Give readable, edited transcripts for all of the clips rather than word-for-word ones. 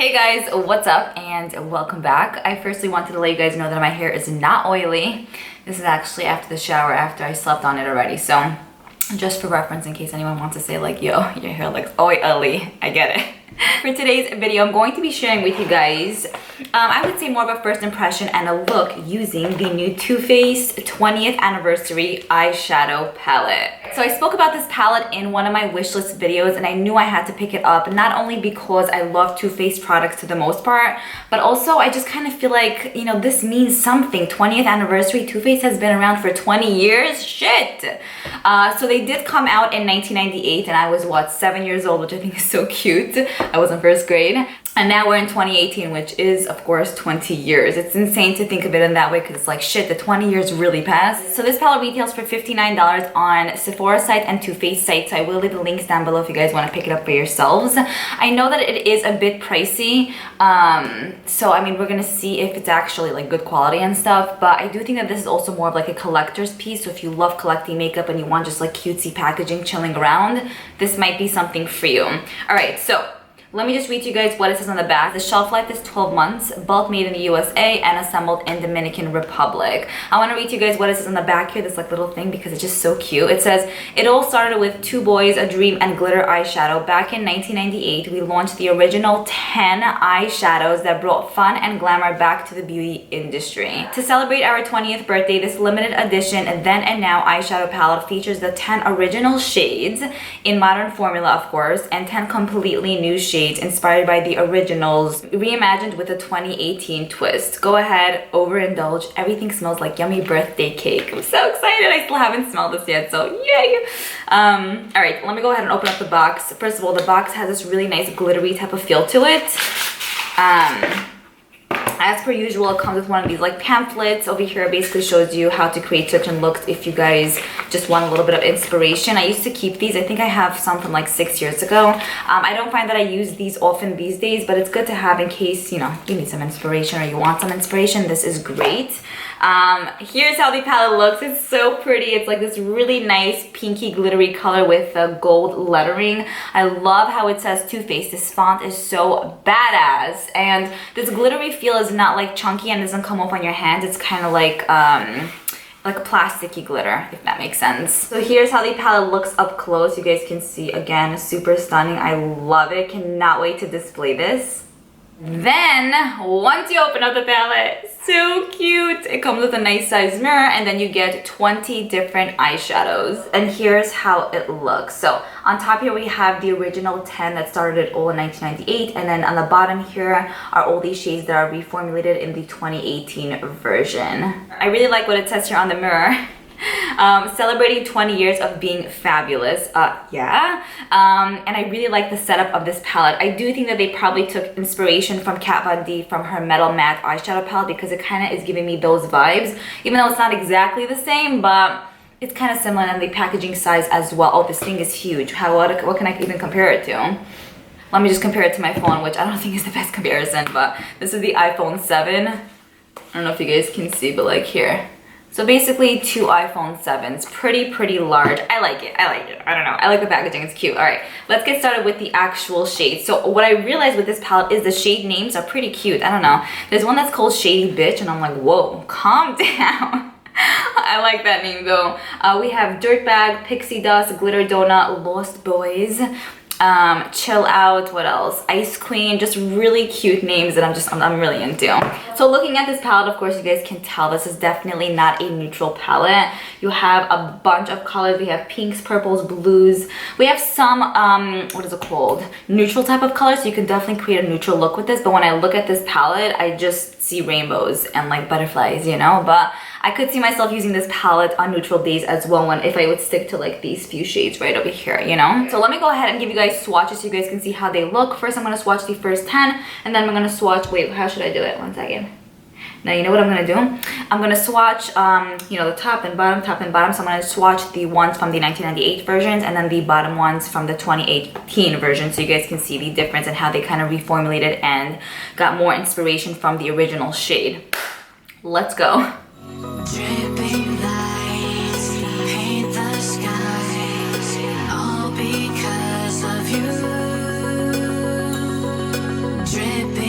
Hey guys, what's up and welcome back. I firstly wanted to let you guys know that my hair is not oily. This is actually after the shower, after I slept on it already. So just for reference, in case anyone wants to say like, yo, your hair looks oily, I get it. For today's video, I'm going to be sharing with you guys, I would say more of a first impression and a look using the new Too Faced 20th Anniversary Eyeshadow Palette. So I spoke about this palette in one of my wishlist videos and I knew I had to pick it up, not only because I love Too Faced products to the most part, but also I just kind of feel like, you know, this means something. 20th Anniversary, Too Faced has been around for 20 years, shit! So they did come out in 1998 and I was, what, 7 years old, which I think is so cute. I was in first grade. And now we're in 2018, which is, of course, 20 years. It's insane to think of it in that way because it's like, shit, the 20 years really passed. So this palette retails for $59 on Sephora site and Too Faced site. So I will leave the links down below if you guys want to pick it up for yourselves. I know that it is a bit pricey. So, I mean, we're going to see if it's actually like good quality and stuff. But I do think that this is also more of like a collector's piece. So if you love collecting makeup and you want just like cutesy packaging chilling around, this might be something for you. All right, so let me just read to you guys what it says on the back. The shelf life is 12 months, bulk made in the USA and assembled in Dominican Republic. I want to read to you guys what it says on the back here, this like little thing, because it's just so cute. It says, it all started with Two Boys, a Dream and Glitter eyeshadow. Back in 1998, we launched the original 10 eyeshadows that brought fun and glamour back to the beauty industry. To celebrate our 20th birthday, this limited edition then and now eyeshadow palette features the 10 original shades in modern formula, of course, and 10 completely new shades inspired by the originals, reimagined with a 2018 twist. Go ahead, overindulge. Everything smells like yummy birthday cake. I'm so excited. I still haven't smelled this yet, so yay! All right, let me go ahead and open up the box. First of all, the box has this really nice glittery type of feel to it. As per usual, it comes with one of these like pamphlets. Over here, it basically shows you how to create certain looks if you guys just want a little bit of inspiration. I used to keep these. I think I have some from like 6 years ago. I don't find that I use these often these days, but it's good to have in case, you know, you need some inspiration or you want some inspiration. This is great. Here's how the palette looks. It's so pretty. It's like this really nice pinky glittery color with gold lettering. I love how it says Too Faced. This font is so badass, and this glittery feel is not like chunky and doesn't come off on your hands. It's kind of like a plasticky glitter, if that makes sense. So here's how the palette looks up close. You guys can see, again, super stunning. I love it. Cannot wait to display this. Then, once you open up the palette, so cute. It comes with a nice size mirror and then you get 20 different eyeshadows. And here's how it looks. So on top here we have the original 10 that started it all in 1998. And then on the bottom here are all these shades that are reformulated in the 2018 version. I really like what it says here on the mirror. Celebrating 20 years of being fabulous. Yeah. And I really like the setup of this palette. I do think that they probably took inspiration from Kat Von D from her Metal Matte eyeshadow palette because it kind of is giving me those vibes, even though it's not exactly the same, but it's kind of similar in the packaging size as well. Oh, this thing is huge. What can I even compare it to? Let me just compare it to my phone, which I don't think is the best comparison, but this is the iPhone 7. I don't know if you guys can see, but like here. So basically 2 iPhone 7s, pretty large. I like it, I don't know, I like the packaging, it's cute. All right, let's get started with the actual shades. So what I realized with this palette is the shade names are pretty cute. I don't know, there's one that's called Shady Bitch and I'm like, whoa, calm down. I like that name though. We have Dirtbag, Pixie Dust, Glitter Donut, Lost Boys, Chill Out, what else? Ice Queen, just really cute names that I'm really into. So looking at this palette, of course, you guys can tell this is definitely not a neutral palette. You have a bunch of colors. We have pinks, purples, blues. We have some, what is it called? Neutral type of colors, so you can definitely create a neutral look with this. But when I look at this palette, I just see rainbows and like butterflies, you know? But I could see myself using this palette on neutral days as well if I would stick to like these few shades right over here, you know? So let me go ahead and give you guys swatches so you guys can see how they look. First, I'm gonna swatch the first 10 and then I'm gonna swatch, wait, how should I do it? One second. Now, you know what I'm gonna do? I'm gonna swatch, you know, the top and bottom, top and bottom. So I'm gonna swatch the ones from the 1998 versions and then the bottom ones from the 2018 version so you guys can see the difference and how they kind of reformulated and got more inspiration from the original shade. Let's go. Dripping lights paint the skies, all because of you. Dripping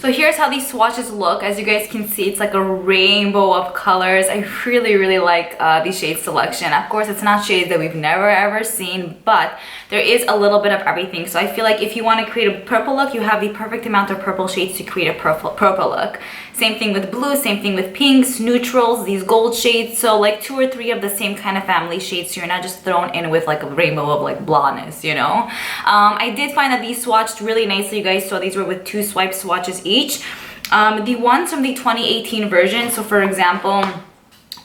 So here's how these swatches look. As you guys can see, it's like a rainbow of colors. I really like the shade selection. Of course, it's not shades that we've never ever seen, but there is a little bit of everything. So I feel like if you want to create a purple look, you have the perfect amount of purple shades to create a purple look. Same thing with blue, same thing with pinks, neutrals, these gold shades. So like 2 or 3 of the same kind of family shades, so you're not just thrown in with like a rainbow of like blahness, you know? I did find that these swatched really nicely. You guys saw these were with 2 swipe swatches each. The ones from the 2018 version, so for example,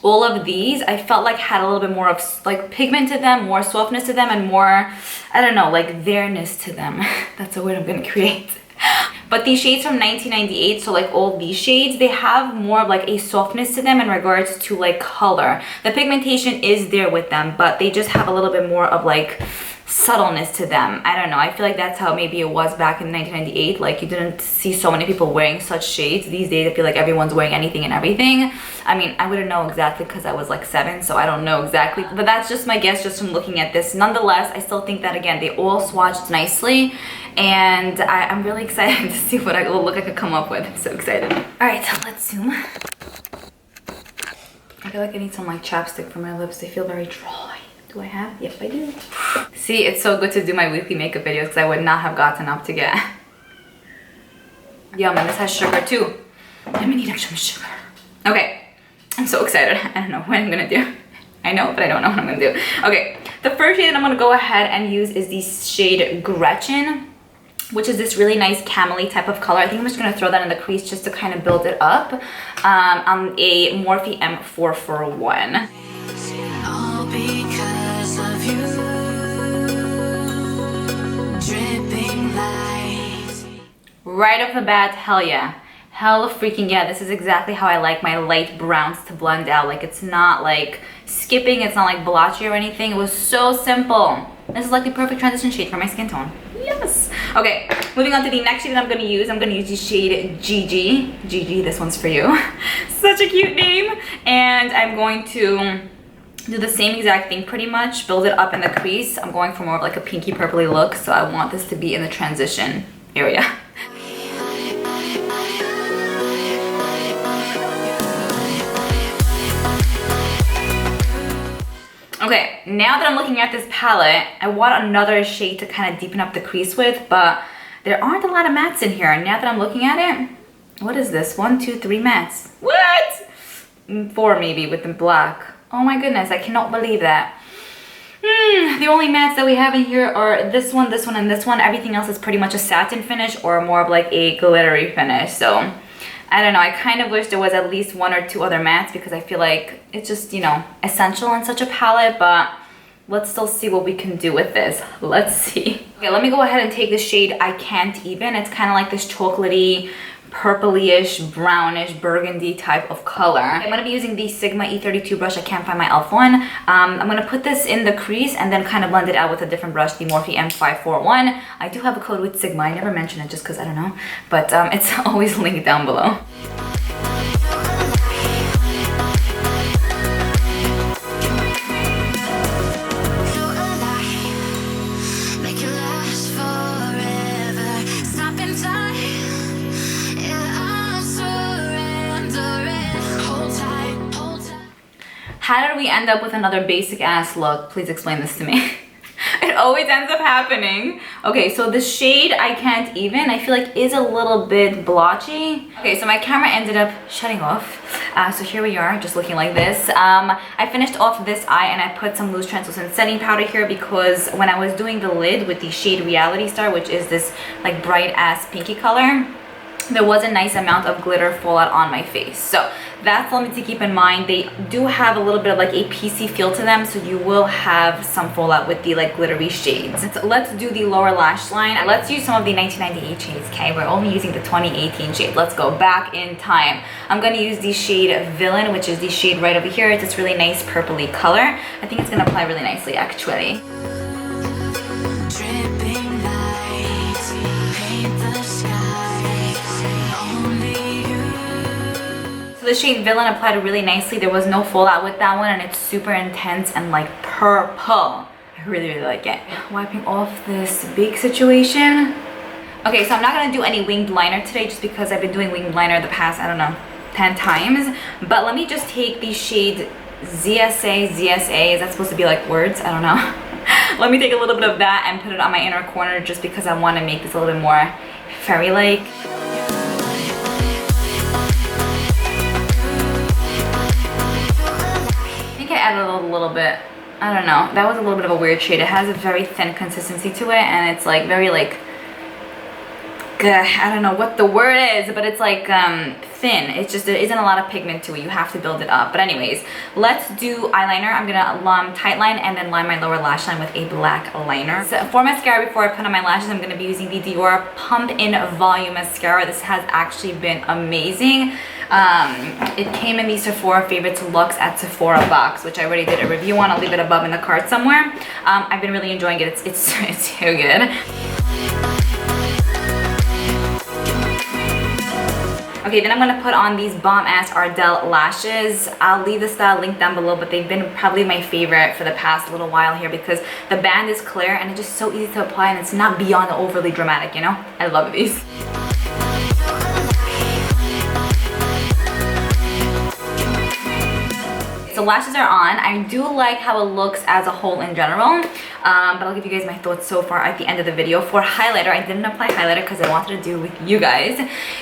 all of these I felt like had a little bit more of like pigment to them, more softness to them, and more, I don't know, like there-ness to them. That's a word I'm gonna create. But these shades from 1998, so like all these shades, they have more of like a softness to them in regards to like color. The pigmentation is there with them, but they just have a little bit more of like subtleness to them. I don't know, I feel like that's how maybe it was back in 1998. Like you didn't see so many people wearing such shades. These days I feel like everyone's wearing anything and everything. I mean, I wouldn't know exactly because I was like 7, so I don't know exactly, but that's just my guess just from looking at this. Nonetheless, I still think that again, they all swatched nicely, and I'm really excited to see what look I could come up with. I'm so excited. All right, so let's zoom. I feel like I need some like chapstick for my lips. They feel very dry. Do I have? Yep, I do. See, it's so good to do my weekly makeup videos because I would not have gotten up to get. Yum, and this has sugar too. I'm gonna need some sugar. Okay, I'm so excited. I don't know what I'm gonna do. I know, but I don't know what I'm gonna do. Okay, the first shade that I'm gonna go ahead and use is the shade Gretchen, which is this really nice camely type of color. I think I'm just gonna throw that in the crease just to kind of build it up on a Morphe M441. All because of you, dripping light. Right off the bat, hell yeah. Hell freaking yeah. This is exactly how I like my light browns to blend out. Like it's not like skipping, it's not like blotchy or anything. It was so simple. This is like the perfect transition shade for my skin tone. Yes. Okay, moving on to the next shade that I'm gonna use. I'm gonna use the shade Gigi. Gigi, this one's for you. Such a cute name. And I'm going to do the same exact thing pretty much, build it up in the crease. I'm going for more of like a pinky purpley look, so I want this to be in the transition area. Okay, now that I'm looking at this palette, I want another shade to kind of deepen up the crease with, but there aren't a lot of mattes in here. And now that I'm looking at it, what is this? 1, 2, 3 mattes. What? 4 maybe with the black. Oh my goodness, I cannot believe that. The only mattes that we have in here are this one, and this one. Everything else is pretty much a satin finish or more of like a glittery finish. So I don't know, I kind of wish there was at least 1 or 2 other mattes because I feel like it's just, you know, essential in such a palette, but let's still see what we can do with this. Let's see. Okay, let me go ahead and take the shade I Can't Even. It's kind of like this chocolatey, purpley-ish, brownish, burgundy type of color. I'm going to be using the Sigma E32 brush. I can't find my e.l.f. one. I'm going to put this in the crease and then kind of blend it out with a different brush, the Morphe M541. I do have a code with Sigma. I never mention it just because I don't know, but it's always linked down below. How did we end up with another basic ass look? Please explain this to me. It always ends up happening. Okay, so the shade I Can't Even, I feel like is a little bit blotchy. Okay, so my camera ended up shutting off. So here we are, just looking like this. I finished off this eye and I put some loose translucent setting powder here because when I was doing the lid with the shade Reality Star, which is this like bright ass pinky color, there was a nice amount of glitter fallout on my face. So that's something to keep in mind. They do have a little bit of like a PC feel to them, so you will have some fallout with the like glittery shades. So let's do the lower lash line. Let's use some of the 1998 shades, okay? We're only using the 2018 shade. Let's go back in time. I'm gonna use the shade Villain, which is the shade right over here. It's this really nice purpley color. I think it's gonna apply really nicely, actually. Dripping lights paint the skies. Only you. So the shade Villain applied really nicely. There was no fallout with that one, and it's super intense and like purple. I really like it. Wiping off this big situation. Okay, so I'm not gonna do any winged liner today just because I've been doing winged liner the past, I don't know, 10 times. But let me just take the shade ZSA, is that supposed to be like words? I don't know. Let me take a little bit of that and put it on my inner corner just because I want to make this a little bit more fairy-like. I think I added a little bit, I don't know, that was a little bit of a weird shade. It has a very thin consistency to it and it's like very like, I don't know what the word is, but it's like thin. It's just, there isn't a lot of pigment to it. You have to build it up. But anyways, let's do eyeliner. I'm gonna tight line and then line my lower lash line with a black liner. So for mascara, before I put on my lashes, I'm gonna be using the Liora Pump In Volume Mascara. This has actually been amazing. It came in the Sephora Favorites Luxe at Sephora box, which I already did a review on. I'll leave it above in the card somewhere. I've been really enjoying it. It's so good. Okay, then I'm gonna put on these bomb-ass Ardell lashes. I'll leave the style link down below, but they've been probably my favorite for the past little while here because the band is clear and it's just so easy to apply and it's not beyond overly dramatic, you know? I love these. So lashes are on. I do like how it looks as a whole in general, but I'll give you guys my thoughts so far at the end of the video. For highlighter, I didn't apply highlighter because I wanted to do it with you guys.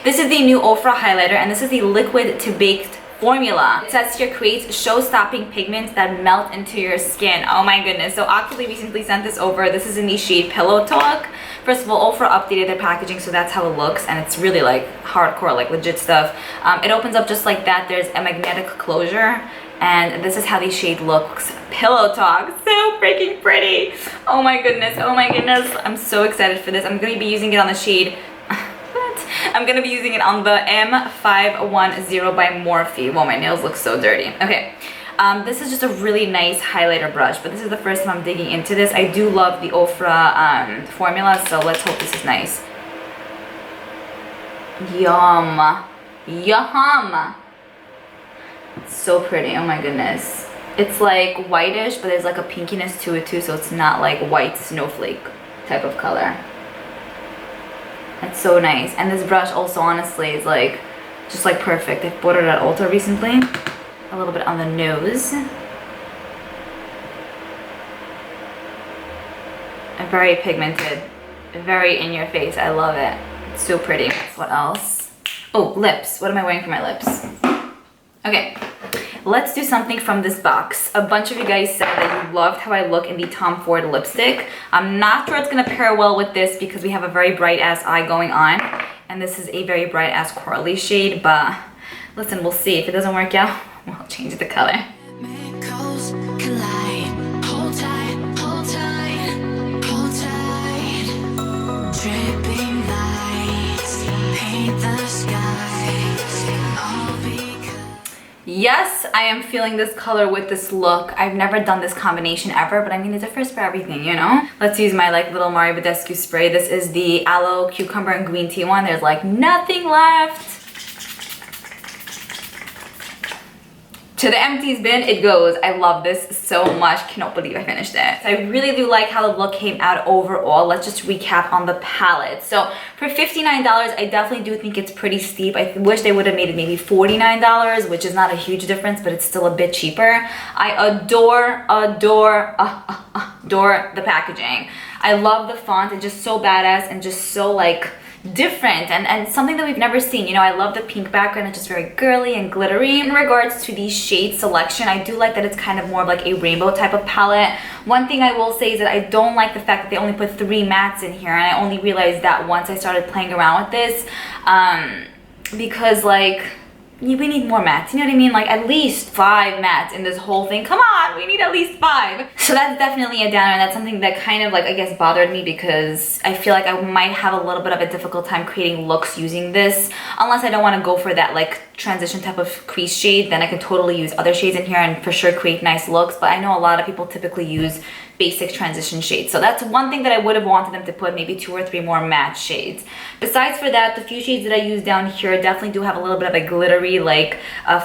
This is the new OFRA highlighter and this is the liquid to baked formula. It says here, creates show-stopping pigments that melt into your skin. Oh my goodness. So Octoly recently sent this over. This is in the shade Pillow Talk. First of all, OFRA updated their packaging, so that's how it looks, and it's really like hardcore, like legit stuff. It opens up just like that. There's a magnetic closure, and this is how the shade looks. Pillow Talk, so freaking pretty. Oh my goodness, oh my goodness. I'm so excited for this. I'm gonna be using it on the shade, I'm gonna be using it on the M510 by Morphe. Well, my nails look so dirty. Okay, this is just a really nice highlighter brush, but this is the first time I'm digging into this. I do love the OFRA formula, so let's hope this is nice. Yum. Yum. It's so pretty, oh my goodness. It's like whitish, but there's like a pinkiness to it too, so it's not like white snowflake type of color. It's so nice. And this brush also honestly is like just like perfect. I bought it at Ulta recently. A little bit on the nose. Very pigmented, very in your face. I love it. It's so pretty. What else? Oh, lips. What am I wearing for my lips? Okay, let's do something from this box. A bunch of you guys said that you loved how I look in the Tom Ford lipstick. I'm not sure it's gonna pair well with this because we have a very bright ass eye going on. And this is a very bright ass corally shade, but listen, we'll see. If it doesn't work out, we'll change the color. Chemicals collide. Hold tight, hold tight, hold tight. Dripping lights paint the skies. All because Yes, I am feeling this color with this look. I've never done this combination ever, but I mean, it's a first for everything, you know? Let's use my like little Mario Badescu spray. This is the aloe, cucumber, and green tea one. There's like nothing left. To the empties bin it goes. I love this so much. Cannot believe I finished it. I really do like how the look came out overall. Let's just recap on the palette. So for $59, I definitely do think it's pretty steep. I wish they would have made it maybe $49, which is not a huge difference, but it's still a bit cheaper. I adore the packaging. I love the font. It's just so badass and just so like different and something that we've never seen. You know, I love the pink background. It's just very girly and glittery. In regards to the shade selection, I do like that it's kind of more of like a rainbow type of palette. One thing I will say is that I don't like the fact that they only put 3 mattes in here, and I only realized that once I started playing around with this, because like we need more mattes, you know what I mean? Like at least 5 mattes in this whole thing. Come on, we need at least 5. So that's definitely a downer, and that's something that kind of like, I guess, bothered me because I feel like I might have a little bit of a difficult time creating looks using this, unless I don't want to go for that like transition type of crease shade, then I can totally use other shades in here and for sure create nice looks. But I know a lot of people typically use basic transition shades. So that's one thing that I would have wanted them to put, maybe 2 or 3 more matte shades. Besides for that, the few shades that I use down here definitely do have a little bit of a glittery like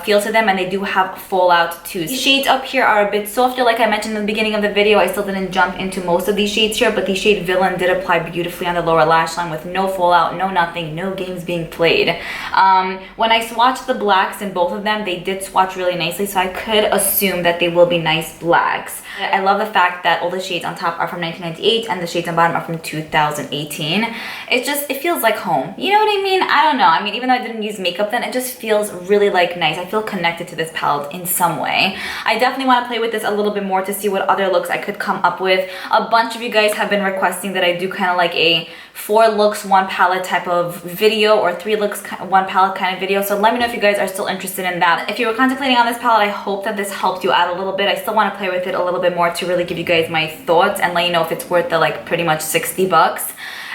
feel to them, and they do have fallout too. These shades up here are a bit softer, like I mentioned in the beginning of the video. I still didn't jump into most of these shades here, but the shade Villain did apply beautifully on the lower lash line with no fallout, no nothing, no games being played. When I swatched the blacks in both of them, they did swatch really nicely, so I could assume that they will be nice blacks. I love the fact that all the shades on top are from 1998 and the shades on bottom are from 2018. It feels like home. You know what I mean? I don't know. I mean, even though I didn't use makeup then, it just feels really like nice. I feel connected to this palette in some way. I definitely want to play with this a little bit more to see what other looks I could come up with. A bunch of you guys have been requesting that I do kind of like a 4 looks, 1 palette type of video, or 3 looks, 1 palette kind of video. So let me know if you guys are still interested in that. If you were contemplating on this palette, I hope that this helped you out a little bit. I still want to play with it a little bit more to really give you guys my thoughts and let you know if it's worth the like pretty much 60 bucks.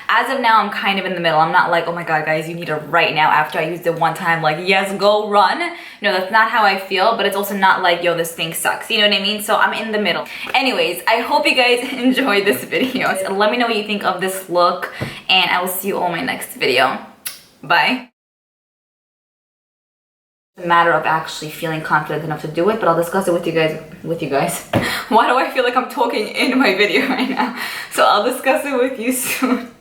As of now, I'm kind of in the middle. I'm not like, oh my god guys, you need it right now after I used it one time, like yes, go run. No, that's not how I feel, but it's also not like, yo, this thing sucks, you know what I mean? So I'm in the middle. Anyways, I hope you guys enjoyed this video. Let me know what you think of this look, and I will see you all in my next video. Bye. A matter of actually feeling confident enough to do it, but I'll discuss it with you guys. Why do I feel like I'm talking in my video right now? So I'll discuss it with you soon.